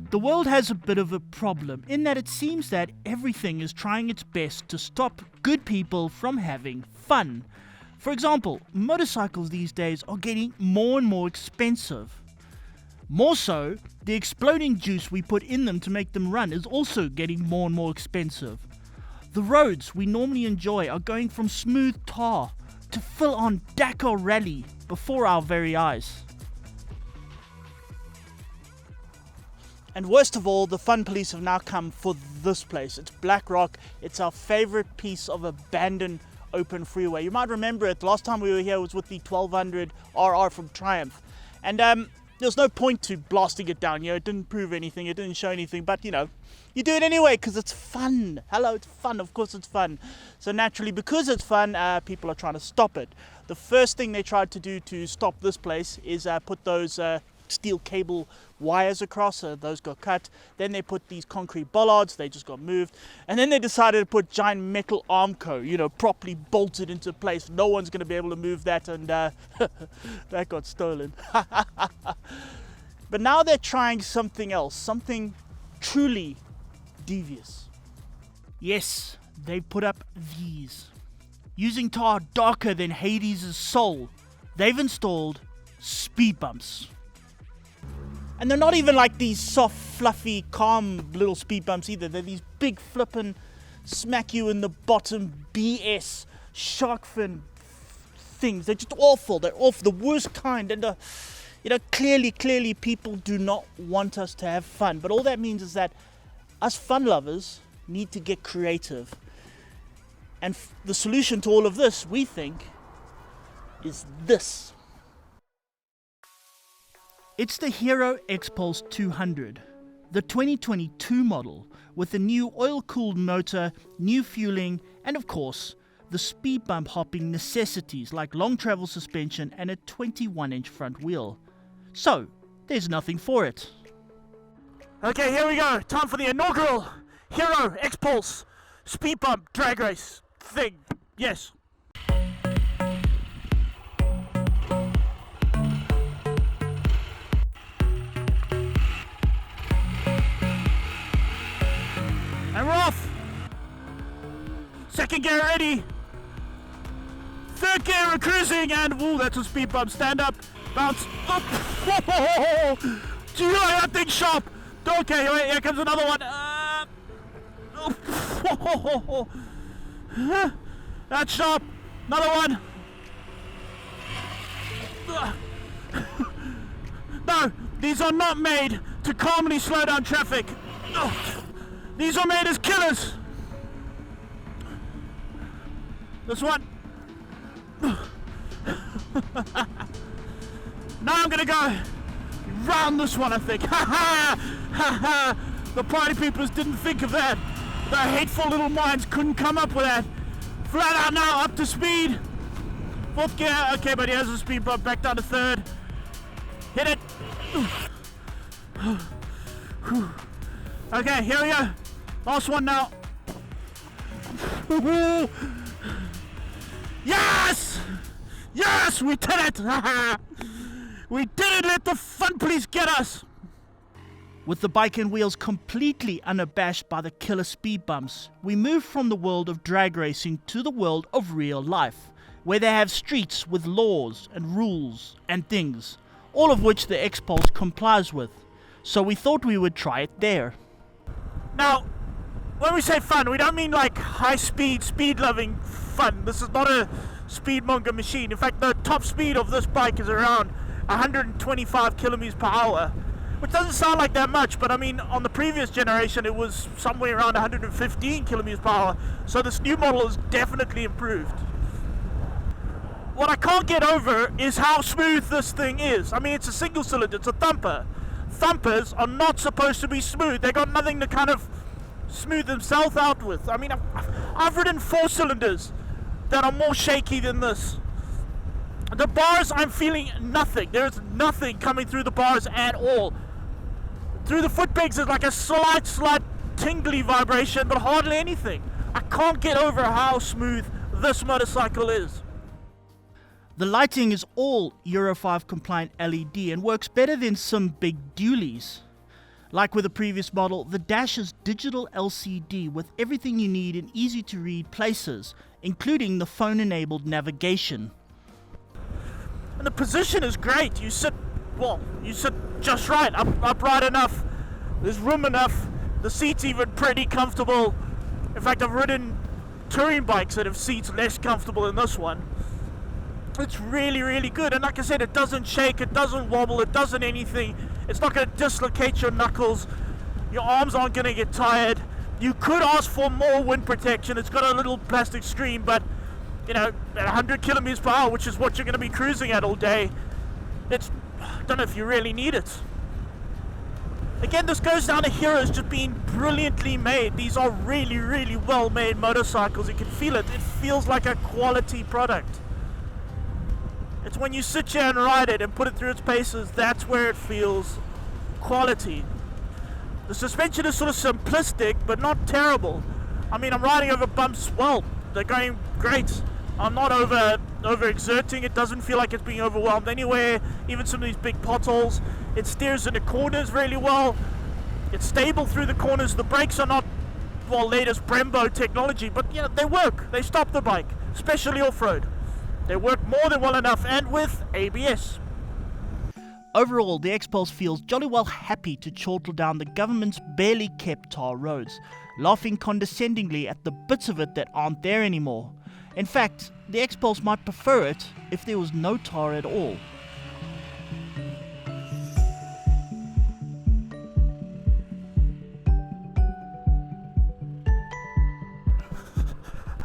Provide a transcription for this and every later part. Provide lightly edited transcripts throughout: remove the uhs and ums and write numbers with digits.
The world has a bit of a problem in that it seems that everything is trying its best to stop good people from having fun. For example, motorcycles these days are getting more and more expensive. More so, the exploding juice we put in them to make them run is also getting more and more expensive. The roads we normally enjoy are going from smooth tar to full-on Dakar rally before our very eyes. And worst of all, the fun police have now come for this place. It's Black Rock. It's our favorite piece of abandoned open freeway. You might remember it. The last time we were here was with the 1200 RR from Triumph. And there's no point to blasting it down. It didn't prove anything. It didn't show anything. But, you do it anyway because it's fun. Hello, it's fun. Of course it's fun. So naturally, because it's fun, people are trying to stop it. The first thing they tried to do to stop this place is put those steel cable wires across. Those got cut. Then they put these concrete bollards. They just got moved. And then they decided to put giant metal armco, properly bolted into place. No one's going to be able to move that. And that got stolen. But now they're trying something else. Something truly devious. Yes, they put up these. Using tar darker than Hades' soul, they've installed speed bumps. And they're not even like these soft, fluffy, calm little speed bumps either. They're these big flippin' smack you in the bottom BS shark fin things. They're just awful. They're awful. The worst kind. And clearly people do not want us to have fun. But all that means is that us fun lovers need to get creative. And the solution to all of this, we think, is this. It's the Hero X-Pulse 200, the 2022 model, with a new oil-cooled motor, new fueling, and of course, the speed bump hopping necessities like long travel suspension and a 21-inch front wheel. So, there's nothing for it. Okay, here we go. Time for the inaugural Hero X-Pulse speed bump drag race thing. Yes. And we're off! Second gear ready! Third gear we're cruising and ooh, that's a speed bump. Stand up, bounce up. Do you like that thing sharp? Okay, wait, here comes another one. That's sharp. Another one. No, these are not made to calmly slow down traffic. These are made as killers. This one. Now I'm gonna go round this one, I think. The party peoples didn't think of that. The hateful little minds couldn't come up with that. Flat out now, up to speed. Fourth gear. Okay, but here's the speed bump. Back down to third. Hit it. Okay, here we go. Last one now. Yes! Yes, we did it! We didn't let the fun police get us! With the bike and wheels completely unabashed by the killer speed bumps, we move from the world of drag racing to the world of real life, where they have streets with laws and rules and things, all of which the X-Pulse complies with. So we thought we would try it there. Now, when we say fun, we don't mean like high-speed, speed-loving fun. This is not a speedmonger machine. In fact, the top speed of this bike is around 125 kilometers per hour, which doesn't sound like that much, but I mean, on the previous generation, it was somewhere around 115 kilometers per hour. So this new model is definitely improved. What I can't get over is how smooth this thing is. I mean, it's a single cylinder, it's a thumper. Thumpers are not supposed to be smooth. They got nothing to kind of smooth themselves out with. I mean, I've ridden 4 cylinders that are more shaky than this. The bars, I'm feeling nothing. There's nothing coming through the bars at all. Through the foot pegs, there's like a slight tingly vibration, but hardly anything. I can't get over how smooth this motorcycle is. The lighting is all Euro 5 compliant LED and works better than some big dualies. Like with the previous model, the dash is digital LCD with everything you need in easy to read places, including the phone enabled navigation. And the position is great. You sit just right, upright enough, there's room enough, the seat's even pretty comfortable. In fact, I've ridden touring bikes that have seats less comfortable than this one. It's really, really good, and like I said, it doesn't shake, it doesn't wobble, it doesn't anything. It's not going to dislocate your knuckles, your arms aren't going to get tired. You could ask for more wind protection. It's got a little plastic screen, but you know, at 100 kilometers per hour, which is what you're going to be cruising at all day, I don't know if you really need it. Again, this goes down to heroes just being brilliantly made. These are really, really well made motorcycles. You can feel it. It feels like a quality product. It's when you sit here and ride it and put it through its paces, that's where it feels quality. The suspension is sort of simplistic, but not terrible. I mean, I'm riding over bumps, well, they're going great. I'm not over-exerting. It doesn't feel like it's being overwhelmed anywhere. Even some of these big potholes. It steers in the corners really well. It's stable through the corners. The brakes are not, well, latest Brembo technology, but you know, they work. They stop the bike, especially off-road. They work more than well enough, and with ABS. Overall, the X-Pulse feels jolly well happy to chortle down the government's barely kept tar roads, laughing condescendingly at the bits of it that aren't there anymore. In fact, the X-Pulse might prefer it if there was no tar at all.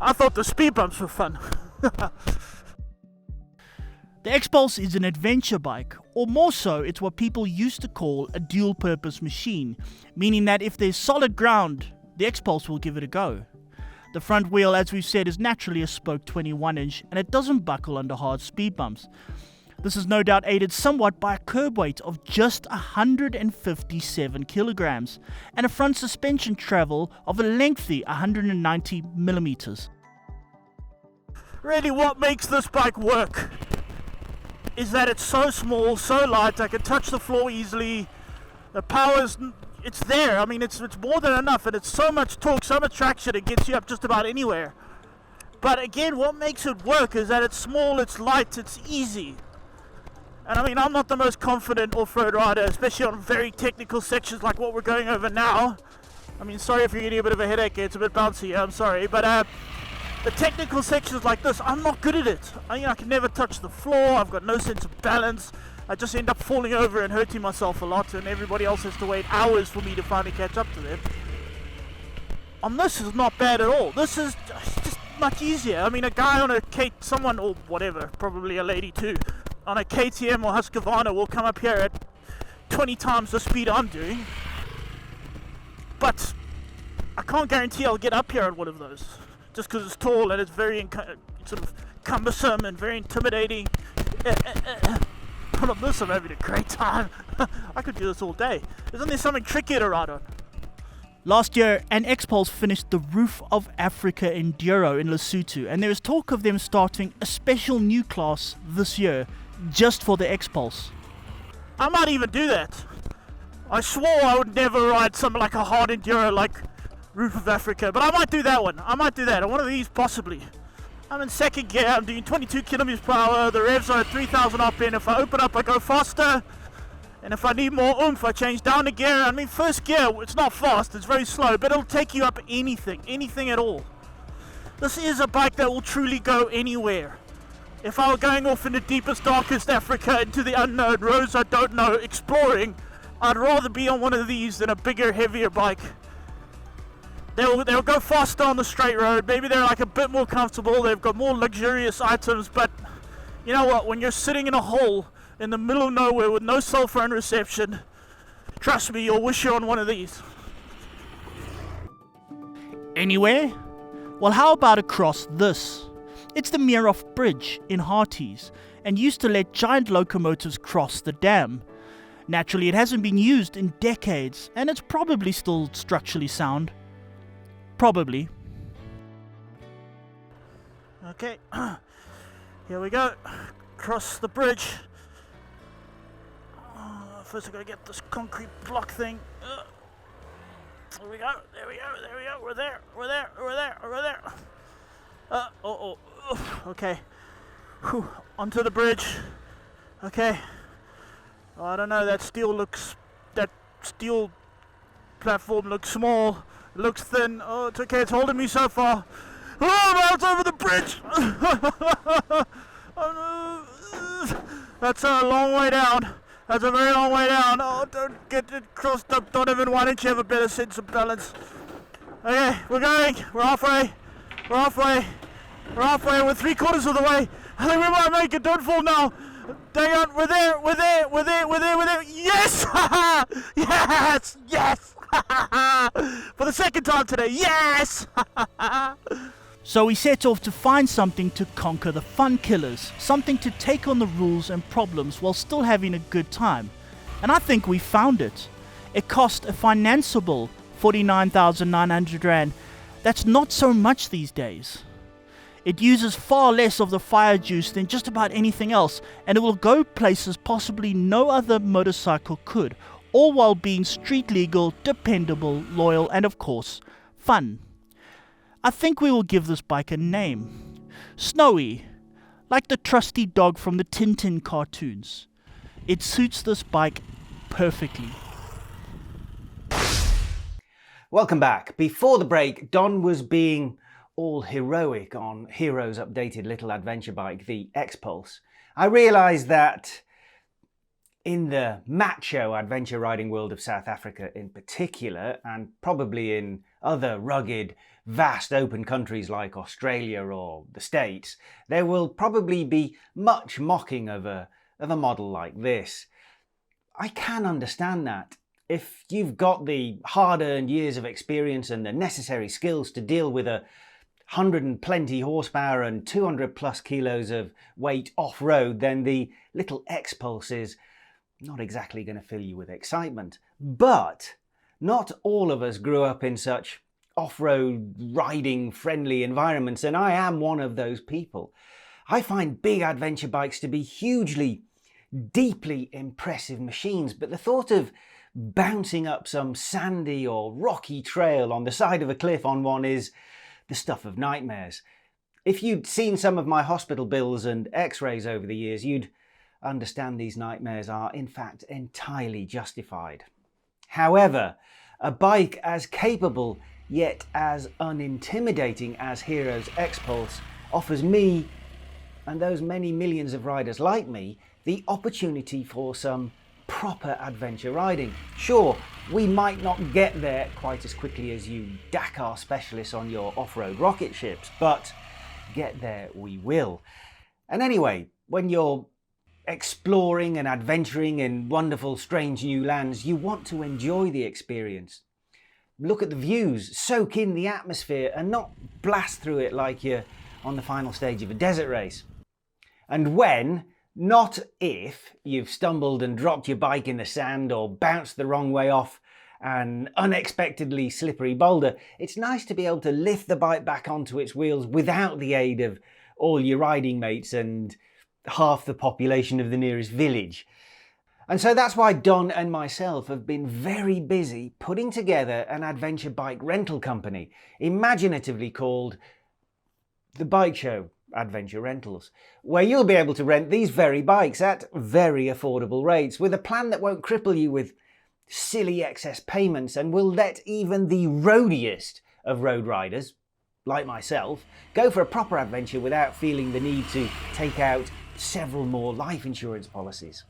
I thought the speed bumps were fun. The X-Pulse is an adventure bike, or more so, it's what people used to call a dual-purpose machine, meaning that if there's solid ground, the X-Pulse will give it a go. The front wheel, as we've said, is naturally a spoke 21-inch, and it doesn't buckle under hard speed bumps. This is no doubt aided somewhat by a curb weight of just 157 kilograms, and a front suspension travel of a lengthy 190 millimeters. Really, what makes this bike work is that it's so small, so light, I can touch the floor easily. The power's, it's there. I mean, it's more than enough, and it's so much torque, so much traction, it gets you up just about anywhere. But again, what makes it work is that it's small, it's light, it's easy. And I mean, I'm not the most confident off-road rider, especially on very technical sections like what we're going over now. I mean, sorry if you're getting a bit of a headache, it's a bit bouncy, I'm sorry, but the technical sections like this, I'm not good at it. I can never touch the floor, I've got no sense of balance. I just end up falling over and hurting myself a lot, and everybody else has to wait hours for me to finally catch up to them. On this is not bad at all. This is just much easier. I mean, a guy on a someone or whatever, probably a lady too, on a KTM or Husqvarna will come up here at 20 times the speed I'm doing. But I can't guarantee I'll get up here at one of those. Just because it's tall and it's very sort of cumbersome and very intimidating. But on this, I'm having a great time. I could do this all day. Isn't there something trickier to ride on? Last year, an X-Pulse finished the Roof of Africa Enduro in Lesotho, and there is talk of them starting a special new class this year, just for the X-Pulse. I might even do that. I swore I would never ride something like a hard enduro like Roof of Africa, but I might do that one. I might do that, and one of these possibly. I'm in second gear, I'm doing 22 kilometers per hour, the revs are at 3000 RPM. If I open up, I go faster, and if I need more oomph, I change down a gear. I mean, first gear, it's not fast, it's very slow, but it'll take you up anything at all. This is a bike that will truly go anywhere. If I were going off in the deepest, darkest Africa into the unknown, roads I don't know, exploring, I'd rather be on one of these than a bigger, heavier bike. They'll go faster on the straight road, maybe they're like a bit more comfortable, they've got more luxurious items, but you know what, when you're sitting in a hole in the middle of nowhere with no cell phone reception, trust me, you'll wish you're on one of these. Anywhere? Well, how about across this? It's the Meeroff Bridge in Hearties, and used to let giant locomotives cross the dam. Naturally, it hasn't been used in decades, and it's probably still structurally sound. Probably. Okay. Here we go. Cross the bridge. First I gotta get this concrete block thing. There we go. We're there. Okay. Whew. Onto the bridge. Okay. Oh, I don't know, that steel platform looks small. It looks thin. Oh, it's okay, it's holding me so far. Oh, now it's over the bridge! Oh, no. That's a long way down. That's a very long way down. Oh, don't get it crossed up, Donovan. Why don't you have a better sense of balance? Okay, we're going. We're halfway. We're 3/4 of the way. I think we might make it. Don't fall now. Dang on, we're there. Yes! Yes! For the second time today, yes! So we set off to find something to conquer the fun killers, something to take on the rules and problems while still having a good time. And I think we found it. It cost a financeable 49,900 Rand. That's not so much these days. It uses far less of the fire juice than just about anything else, and it will go places possibly no other motorcycle could, all while being street legal, dependable, loyal, and of course, fun. I think we will give this bike a name. Snowy, like the trusty dog from the Tintin cartoons. It suits this bike perfectly. Welcome back. Before the break, Don was being all heroic on Hero's updated little adventure bike, the X-Pulse. I realised that in the macho adventure riding world of South Africa in particular, and probably in other rugged, vast open countries like Australia or the States, there will probably be much mocking of a model like this. I can understand that. If you've got the hard-earned years of experience and the necessary skills to deal with a 100 and plenty horsepower and 200 plus kilos of weight off-road, then the little X-Pulse is not exactly going to fill you with excitement. But not all of us grew up in such off-road riding friendly environments, and I am one of those people. I find big adventure bikes to be hugely, deeply impressive machines, but the thought of bouncing up some sandy or rocky trail on the side of a cliff on one is the stuff of nightmares. If you'd seen some of my hospital bills and x-rays over the years, you'd understand these nightmares are in fact entirely justified. However, a bike as capable yet as unintimidating as Hero's X-Pulse offers me, and those many millions of riders like me, the opportunity for some proper adventure riding. Sure, we might not get there quite as quickly as you Dakar specialists on your off-road rocket ships, but get there we will. And anyway, when you're exploring and adventuring in wonderful, strange new lands, you want to enjoy the experience. Look at the views, soak in the atmosphere, and not blast through it like you're on the final stage of a desert race. And when, not if, you've stumbled and dropped your bike in the sand or bounced the wrong way off an unexpectedly slippery boulder, it's nice to be able to lift the bike back onto its wheels without the aid of all your riding mates and half the population of the nearest village. And so that's why Don and myself have been very busy putting together an adventure bike rental company, imaginatively called The Bike Show Adventure Rentals, where you'll be able to rent these very bikes at very affordable rates with a plan that won't cripple you with silly excess payments and will let even the roadiest of road riders, like myself, go for a proper adventure without feeling the need to take out several more life insurance policies.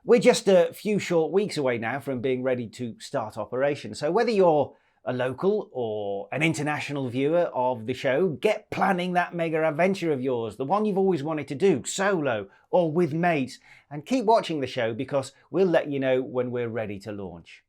We're just a few short weeks away now from being ready to start operation, so whether you're a local or an international viewer of the show, get planning that mega adventure of yours, the one you've always wanted to do, solo or with mates, and keep watching the show because we'll let you know when we're ready to launch.